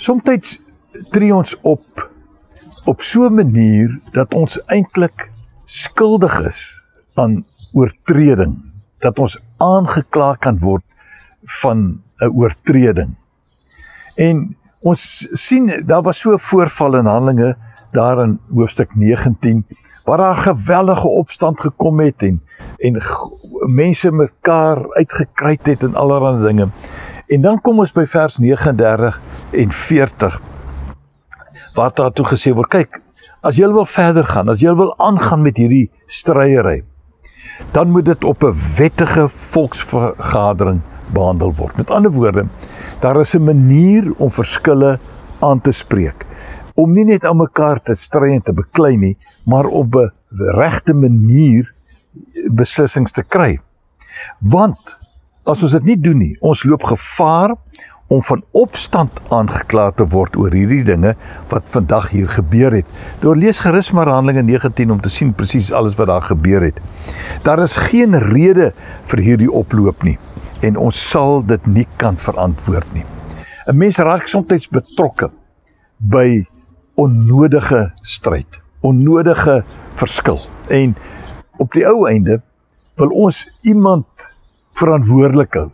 Somtyds tree ons op so 'n manier dat ons eintlik skuldig is aan oortreding, dat ons aangekla kan word van 'n oortreding. En ons sien, daar was so 'n voorval in Handelinge, daar in hoofstuk 19, waar daar geweldige opstand gekom het en mense mekaar uitgekruit het en allerlei dinge. En dan kom ons by vers 39 en 40, waar daartoe gesê word, kyk, as jy wil verder gaan, as jy wil aangaan met hierdie stryery, dan moet dit op 'n wettige volksvergadering behandel word. Met ander woorde, daar is 'n manier om verskille aan te spreek, om nie net aan mekaar te stry en te beklei nie, maar op 'n regte manier beslissings te kry. Want as ons dit nie doen nie, ons loop gevaar om van opstand aangekla te word oor hierdie dinge wat vandag hier gebeur het. Lees gerus maar Handelinge 19 om te sien presies alles wat daar gebeur het. Daar is geen rede vir hierdie oploop nie en ons sal dit nie kan verantwoord nie. 'n Mens raak soms betrokke by onnodige stryd, onnodige verskil. En op die ou einde wil ons iemand verantwoordelik hou.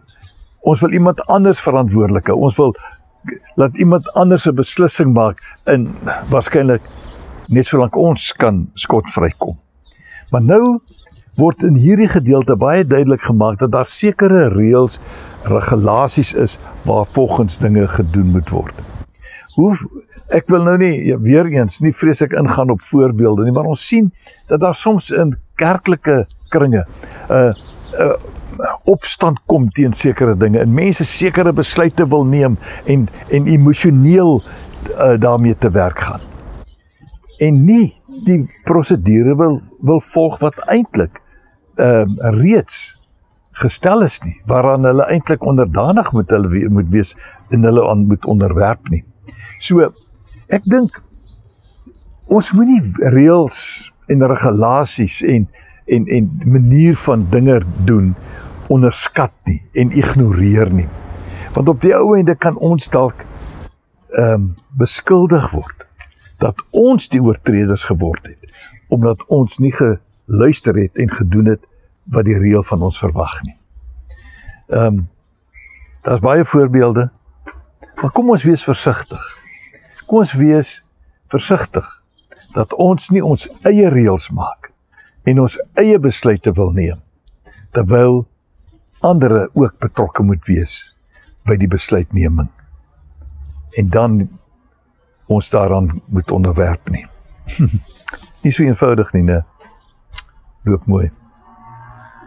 Ons wil iemand anders verantwoordelik hou. Ons wil laat iemand anders 'n beslissing maak en waarskynlik net solank ons kan skotvry kom. Maar nou word in hierdie gedeelte baie duidelik gemaak dat daar sekere reëls, regulasies is waar volgens dinge gedoen moet word. Ek wil nou nie, weer eens, nie vreeslik ingaan op voorbeelde nie, maar ons sien dat daar soms in kerklike kringe opstand kom teen sekere dinge en mense sekere besluite wil neem en emosioneel daarmee te werk gaan. En nie die prosedure wil volg wat eintlik reeds gestel is nie, waaraan hulle eintlik onderdanig moet wees en hulle aan moet onderwerp nie. So, ek dink, ons moet nie reëls en regulasies en manier van dinge doen onderskat nie en ignoreer nie. Want op die ou einde kan ons dalk beskuldig word dat ons die oortreders geword het, omdat ons nie geluister het en gedoen het wat die reël van ons verwag nie. Daar's baie voorbeelde, maar kom ons wees versigtig. Kom ons wees versigtig dat ons nie ons eie reëls maak en ons eie besluite wil neem, terwyl ander ook betrokke moet wees by die besluitneming. En dan ons daaraan moet onderwerp nie. Nie so eenvoudig nie, né? Loop mooi.